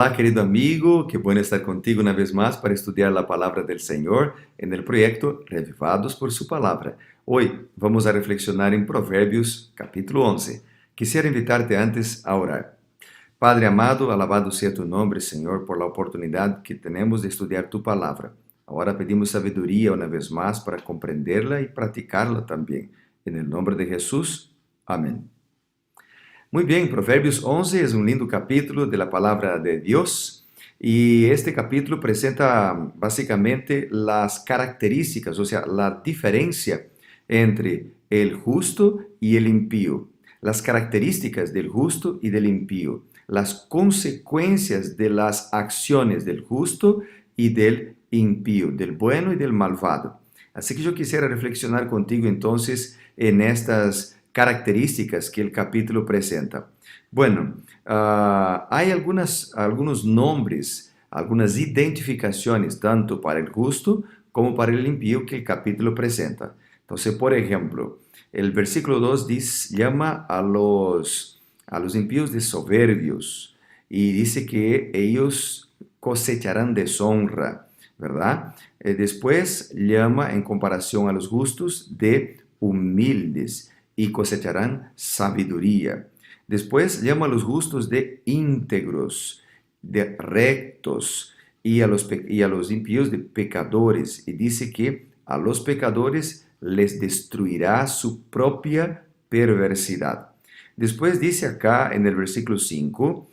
Hola, querido amigo, qué bueno estar contigo una vez más para estudiar la palabra del Señor en el proyecto Revivados por su palabra. Hoy vamos a reflexionar en Proverbios capítulo 11. Quisiera invitarte antes a orar. Padre amado, alabado sea tu nombre, Señor, por la oportunidad que tenemos de estudiar tu palabra. Ahora pedimos sabiduría una vez más para comprenderla y practicarla también. En el nombre de Jesús, amén. Muy bien, Proverbios 11 es un lindo capítulo de la palabra de Dios y este capítulo presenta básicamente las características, o sea, la diferencia entre el justo y el impío, las características del justo y del impío, las consecuencias de las acciones del justo y del impío, del bueno y del malvado. Así que yo quisiera reflexionar contigo entonces en estas características que el capítulo presenta. Bueno, hay algunos nombres, algunas identificaciones, tanto para el justo como para el impío que el capítulo presenta. Entonces, por ejemplo, el versículo 2 dice, llama a los impíos de soberbios y dice que ellos cosecharán deshonra, ¿verdad? Después llama en comparación a los justos de humildes y cosecharán sabiduría. Después llama a los justos de íntegros, de rectos, y a los impíos de pecadores. Y dice que a los pecadores les destruirá su propia perversidad. Después dice acá en el versículo 5,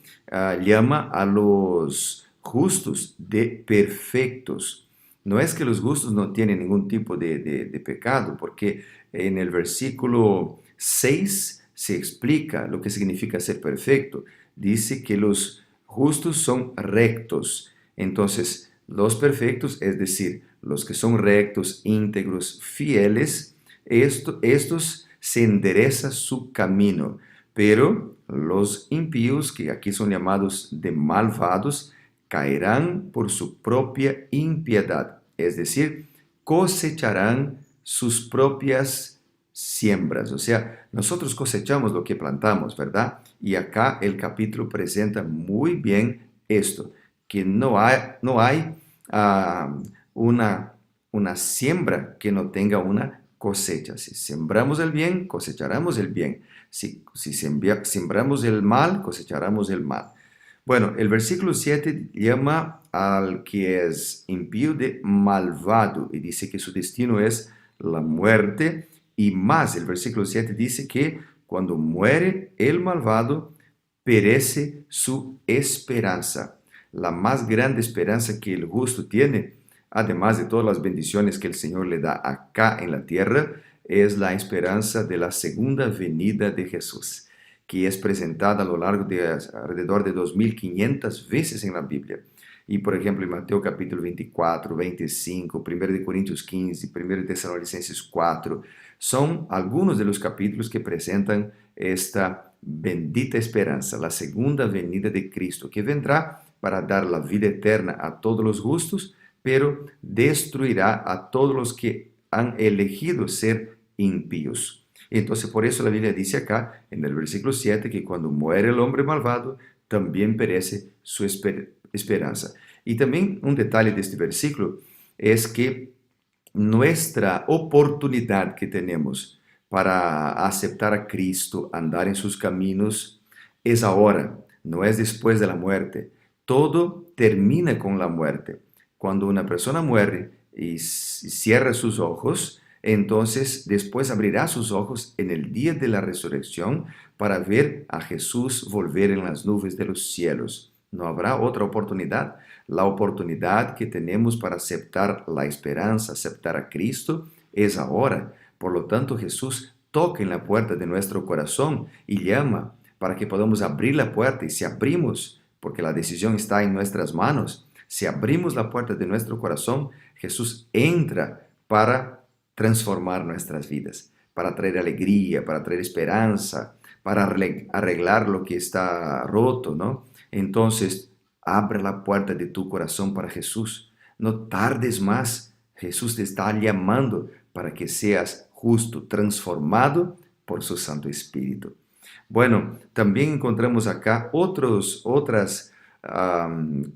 llama a los justos de perfectos. No es que los justos no tienen ningún tipo de pecado, porque en el versículo 6 se explica lo que significa ser perfecto. Dice que los justos son rectos. Entonces, los perfectos, es decir, los que son rectos, íntegros, fieles, estos se endereza su camino. Pero los impíos, que aquí son llamados de malvados, caerán por su propia impiedad, es decir, cosecharán sus propias siembras. O sea, nosotros cosechamos lo que plantamos, ¿verdad? Y acá el capítulo presenta muy bien esto, que no hay ah, una, una siembra que no tenga una cosecha. Si sembramos el bien, cosecharemos el bien. Si sembramos el mal, cosecharemos el mal. Bueno, el versículo 7 llama al que es impío de malvado y dice que su destino es la muerte. Y más, el versículo 7 dice que cuando muere el malvado, perece su esperanza. La más grande esperanza que el justo tiene, además de todas las bendiciones que el Señor le da acá en la tierra, es la esperanza de la segunda venida de Jesús, que es presentada a lo largo de alrededor de 2500 veces en la Biblia. Y por ejemplo, en Mateo capítulo 24, 25, 1 de Corintios 15, 1 de Tesalonicenses 4, son algunos de los capítulos que presentan esta bendita esperanza, la segunda venida de Cristo, que vendrá para dar la vida eterna a todos los justos, pero destruirá a todos los que han elegido ser impíos. Entonces, por eso la Biblia dice acá, en el versículo 7, que cuando muere el hombre malvado, también perece su esperanza. Y también un detalle de este versículo es que nuestra oportunidad que tenemos para aceptar a Cristo, andar en sus caminos, es ahora, no es después de la muerte. Todo termina con la muerte. Cuando una persona muere y cierra sus ojos, entonces después abrirá sus ojos en el día de la resurrección para ver a Jesús volver en las nubes de los cielos. No habrá otra oportunidad. La oportunidad que tenemos para aceptar la esperanza, aceptar a Cristo, es ahora. Por lo tanto, Jesús toca en la puerta de nuestro corazón y llama para que podamos abrir la puerta. Y si abrimos, porque la decisión está en nuestras manos, si abrimos la puerta de nuestro corazón, Jesús entra para transformar nuestras vidas, para traer alegría, para traer esperanza, para arreglar lo que está roto, ¿no? Entonces, abre la puerta de tu corazón para Jesús. No tardes más. Jesús te está llamando para que seas justo, transformado por su Santo Espíritu. Bueno, también encontramos acá otras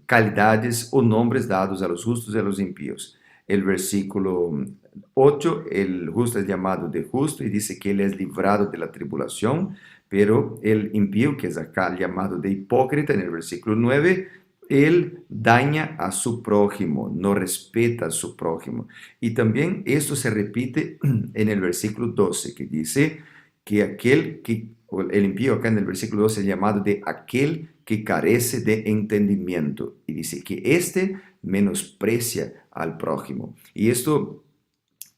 calidades o nombres dados a los justos y a los impíos. El versículo 8, el justo es llamado de justo y dice que él es librado de la tribulación, pero el impío, que es acá llamado de hipócrita en el versículo 9, él daña a su prójimo, no respeta a su prójimo. Y también esto se repite en el versículo 12, que dice que el impío acá en el versículo 12 es llamado de aquel que carece de entendimiento. Y dice que éste menosprecia al prójimo. Y esto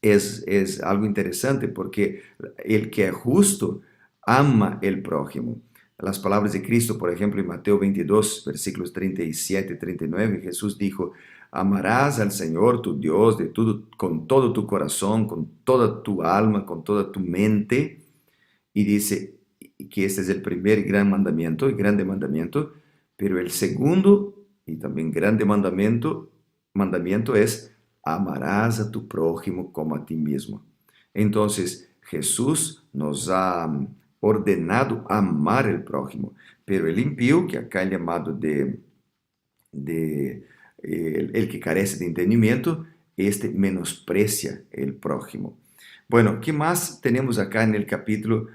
es algo interesante porque el que es justo ama el prójimo. Las palabras de Cristo, por ejemplo, en Mateo 22, versículos 37 y 39, Jesús dijo: amarás al Señor tu Dios con todo tu corazón, con toda tu alma, con toda tu mente. Y dice que este es el primer gran mandamiento, el grande mandamiento, pero el segundo y también grande mandamiento es: amarás a tu prójimo como a ti mismo. Entonces, Jesús nos ha ordenado amar al prójimo, pero el impío, que acá es llamado el que carece de entendimiento, este menosprecia el prójimo. Bueno, ¿qué más tenemos acá en el capítulo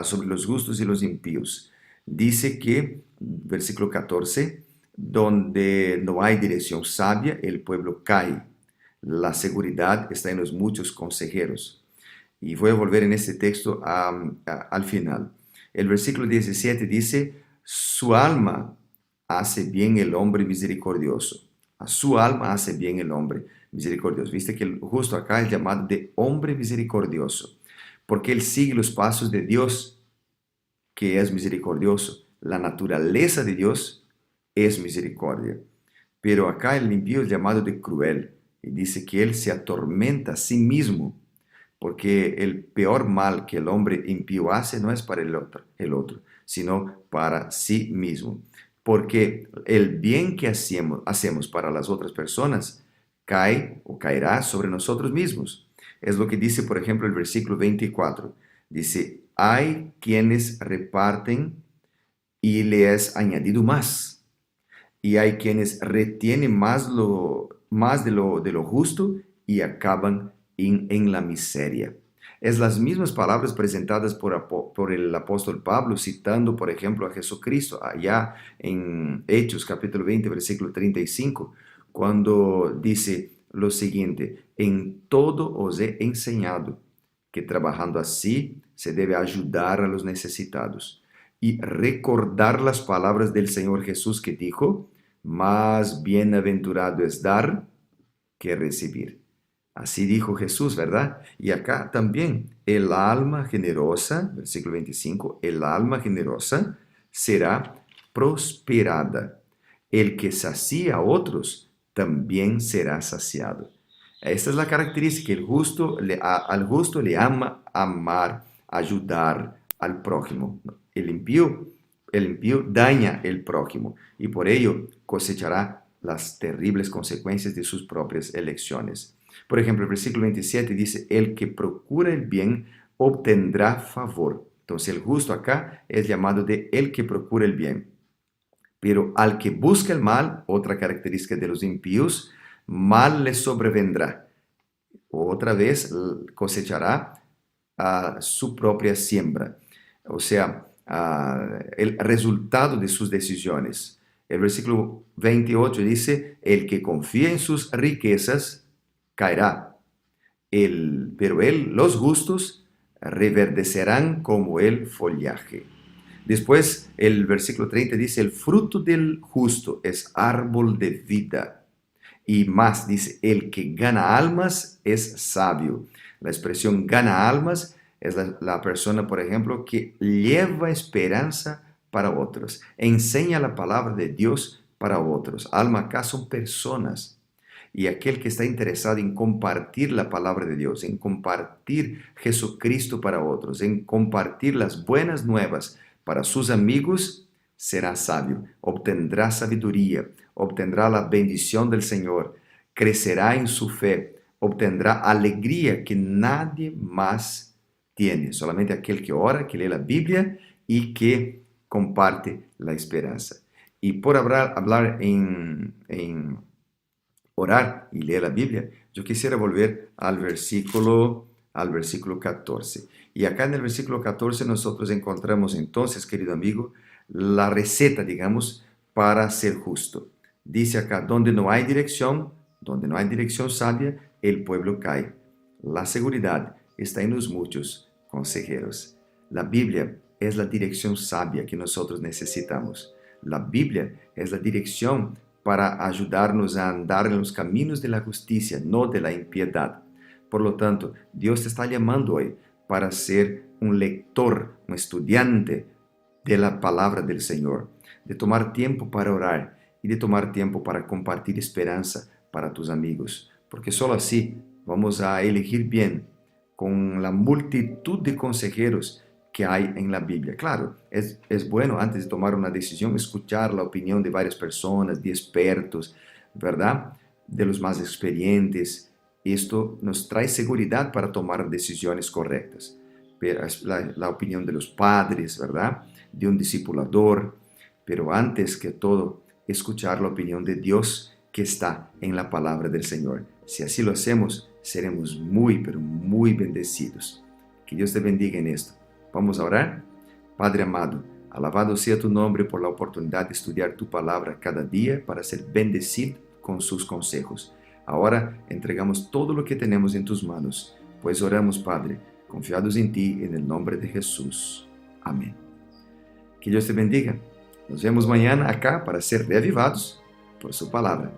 sobre los justos y los impíos? Dice que, versículo 14, donde no hay dirección sabia, el pueblo cae. La seguridad está en los muchos consejeros. Y voy a volver en este texto al final. El versículo 17 dice: su alma hace bien el hombre misericordioso. A su alma hace bien el hombre misericordioso. Viste que justo acá es llamado de hombre misericordioso, porque él sigue los pasos de Dios, que es misericordioso. La naturaleza de Dios es misericordia. Pero acá el impío es llamado de cruel, y dice que él se atormenta a sí mismo, porque el peor mal que el hombre impío hace no es para el otro, sino para sí mismo. Porque el bien que hacemos para las otras personas cae o caerá sobre nosotros mismos. Es lo que dice, por ejemplo, el versículo 24. Dice: hay quienes reparten y le es añadido más, y hay quienes retienen más de lo justo y acaban en la miseria. Es las mismas palabras presentadas por el apóstol Pablo, citando, por ejemplo, a Jesucristo, allá en Hechos capítulo 20, versículo 35, cuando dice lo siguiente: en todo os he enseñado que trabajando así se debe ayudar a los necesitados y recordar las palabras del Señor Jesús, que dijo: más bienaventurado es dar que recibir. Así dijo Jesús, ¿verdad? Y acá también, el alma generosa, versículo 25, el alma generosa será prosperada. El que sacía a otros también será saciado. Esta es la característica: al justo le ama amar, ayudar al prójimo. El impío daña el prójimo y por ello cosechará las terribles consecuencias de sus propias elecciones. Por ejemplo, el versículo 27 dice: el que procura el bien obtendrá favor. Entonces el justo acá es llamado de el que procura el bien. Pero al que busca el mal, otra característica de los impíos, mal le sobrevendrá. Otra vez cosechará su propia siembra. O sea, el resultado de sus decisiones. El versículo 28 dice: el que confía en sus riquezas caerá, pero los justos reverdecerán como el follaje. Después el versículo 30 dice: el fruto del justo es árbol de vida. Y más dice: el que gana almas es sabio. La expresión gana almas es la persona, por ejemplo, que lleva esperanza para otros, enseña la palabra de Dios para otros. Alma acá son personas. Y aquel que está interesado en compartir la palabra de Dios, en compartir Jesucristo para otros, en compartir las buenas nuevas para sus amigos, será sabio, obtendrá sabiduría, obtendrá la bendición del Señor, crecerá en su fe, obtendrá alegría que nadie más tiene, solamente aquel que ora, que lee la Biblia y que comparte la esperanza. Y por hablar en orar y leer la Biblia, yo quisiera volver al versículo 14. Y acá en el versículo 14 nosotros encontramos entonces, querido amigo, la receta, digamos, para ser justo. Dice acá, donde no hay dirección sabia, el pueblo cae. La seguridad está en los muchos consejeros. La Biblia es la dirección sabia que nosotros necesitamos. La Biblia es la dirección para ayudarnos a andar en los caminos de la justicia, no de la impiedad. Por lo tanto, Dios te está llamando hoy para ser un lector, un estudiante de la palabra del Señor, de tomar tiempo para orar y de tomar tiempo para compartir esperanza para tus amigos, porque solo así vamos a elegir bien con la multitud de consejeros que hay en la Biblia. Claro, es bueno antes de tomar una decisión escuchar la opinión de varias personas, de expertos, ¿verdad? De los más experientes. Esto nos trae seguridad para tomar decisiones correctas. Pero la opinión de los padres, ¿verdad? De un discipulador. Pero antes que todo, escuchar la opinión de Dios que está en la palabra del Señor. Si así lo hacemos, seremos muy, pero muy bendecidos. Que Dios te bendiga en esto. Vamos a orar. Padre amado, alabado sea tu nombre por la oportunidad de estudiar tu palabra cada día para ser bendecido con sus consejos. Ahora entregamos todo lo que tenemos en tus manos, pues oramos, Padre, confiados en ti, en el nombre de Jesús. Amén. Que Dios te bendiga. Nos vemos mañana acá para ser reavivados por su palabra.